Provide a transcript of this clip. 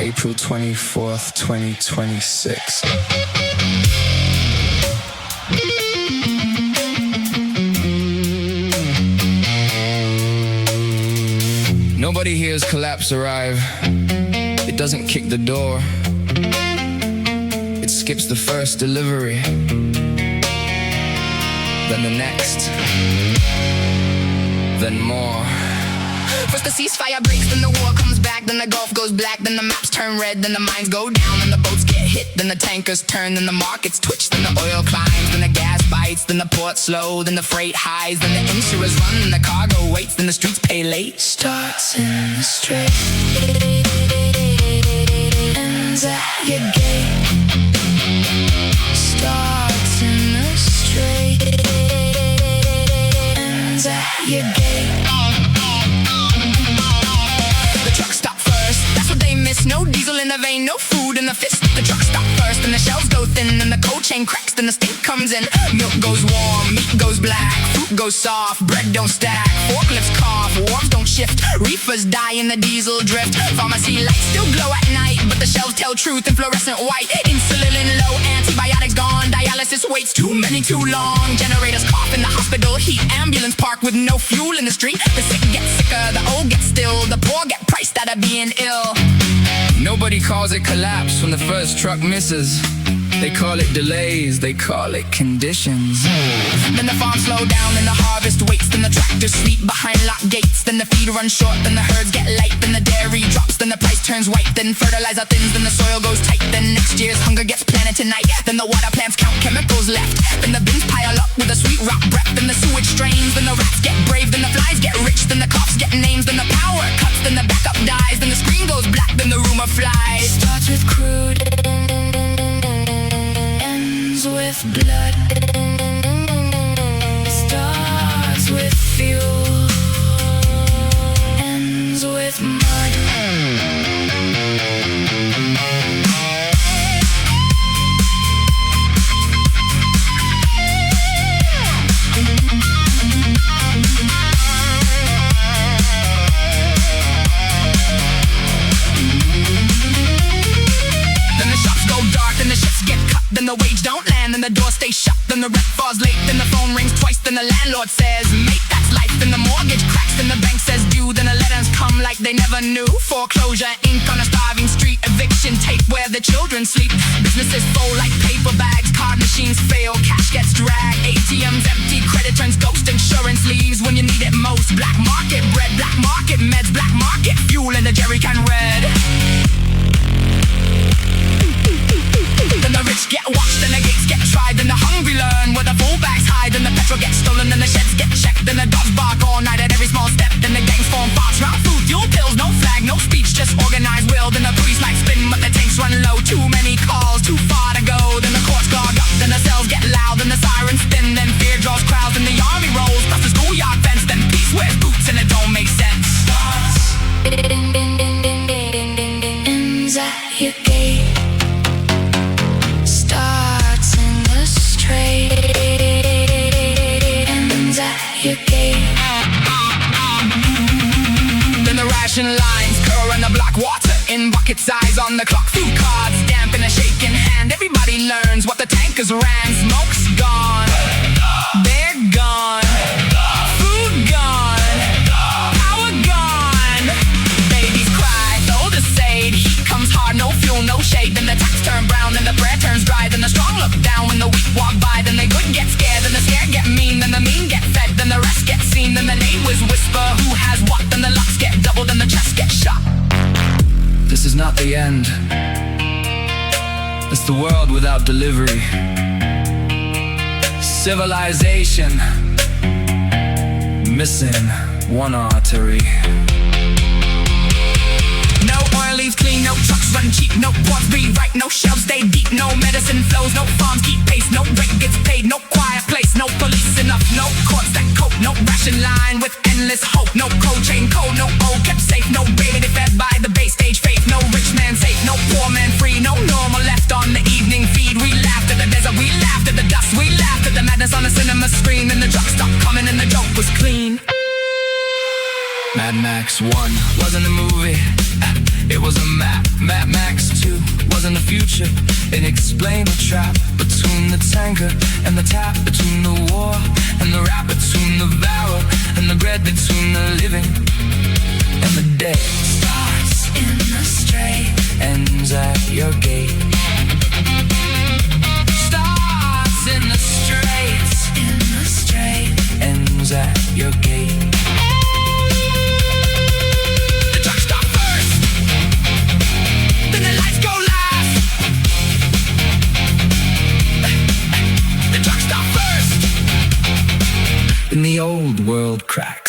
April 24th, 2026. Nobody hears collapse arrive. It doesn't kick the door. It skips the first delivery, then the next, then more. First the ceasefire breaks, then the war comes back, then the Gulf goes black, then the maps turn red, then the mines go down, then the boats get hit, then the tankers turn, then the markets twitch, then the oil climbs, then the gas bites, then the port slow, then the freight highs, then the insurers run, then the cargo waits, then the streets pay late. Starts in the strait, ends at your gate. Starts in the strait, ends at your gate. No diesel in the vein, no food in the fist. The trucks stop first, and the shelves go thin, and the cold chain cracks, then the stink comes in. Milk goes warm, meat goes black, fruit goes soft, bread don't stack, forklifts cough, wharves don't shift, reefers die in the diesel drift. Pharmacy lights still glow at night, but the shelves tell truth in fluorescent white. Insulin low, antibiotics gone, dialysis waits too many too long. Generators cough in the hospital heat, ambulance park with no fuel in the street. The sick get sicker, the old get still, the poor get priced out of being ill. Nobody calls it collapse when the first truck misses. They call it delays, they call it conditions. Then the farms slow down, then the harvest waits, then the tractors sleep behind locked gates, then the feed runs short, then the herds get light, then the dairy drops, then the price turns white, then fertilizer thins, then the soil goes tight, then next year's hunger gets planted tonight, then the water plants count chemicals left, then the bins pile up with a sweet rot breath, then the sewage strains, then the rats get brave, then the flies get rich, then the cops get names, then the power cuts, then the backup dies, then the screen goes black, then the rumor flies. Starts with crude, with blood, starts with fuel, ends with mud. Then the shops go dark, then the ships get cut, then the wage don't land, then the door stays shut, then the rent falls late, then the phone rings twice, then the landlord says, mate, that's life, then the mortgage cracks, then the bank says due, then the letters come like they never knew. Foreclosure ink on a starving street, eviction tape where the children sleep. Businesses fold like paper bags, card machines fail, cash gets dragged, ATMs empty, credit turns ghost, insurance leaves when you need it most. Black market bread, black market meds, black market fuel in the jerry can red. Then the rich get washed, then the gates get tried, then the hungry learn where the full bags hide, then the petrol gets stolen, then the sheds get checked, then the dogs bark all night at every small step, then the gangs form parts round food, fuel pills, no flag, no speech, just organized will, then the police lights spin, but the tanks run low, too many calls, too far to go, then the courts clog up, then the cells get loud, then the sirens spin, then fear draws crowds, then the army rolls past the schoolyard fence, then peace wears boots and it don't make sense. Ends at your gate. Starts in the strait, ends at your gate. Then the ration lines curl on the block, water in buckets, eyes on the clock, food cards damp in a shaking hand. Everybody learns what the tankers ran. Smoke's gone, they're gone, food gone, power gone. Babies cry, the oldest say heat comes hard, no fuel, no shade. Then the tax turn brown, then the prayer turns dry, then the strong look down when the weak walk by, then the good get scared, then the scared get mean, then the mean get fed, then the rest get seen, then the neighbors whisper who has what, then the locks get doubled, then the chest get shot. This is not the end. It's the world without delivery. Civilization missing one artery. No oil leaves clean, no trucks run cheap, no ports breathe right, no shelves stay deep, no medicine flows, no farms keep pace, no rent gets paid, no quiet place, no police enough, no courts that cope, no ration line with endless hope, no cold chain code, no old kept safe, no baby fed by the base stage faith, no rich man safe, no poor man free, no normal left on the evening feed. We laughed at the desert, we laughed at the dust, we laughed at the madness on the cinema screen, and the drugs stopped coming and the dope was clean. Mad Max 1 wasn't a movie, It was a map, Mad Max 2 wasn't the future. It explained the trap between the tanker and the tap, between the war and the rap, between the barrel and the bread, between the living and the dead. Starts in the straight, Ends at your gate. starts in the straight, in the straight. Ends at your gate. The truck stop first, then the lights go last. The truck stop first. Then the old world cracked.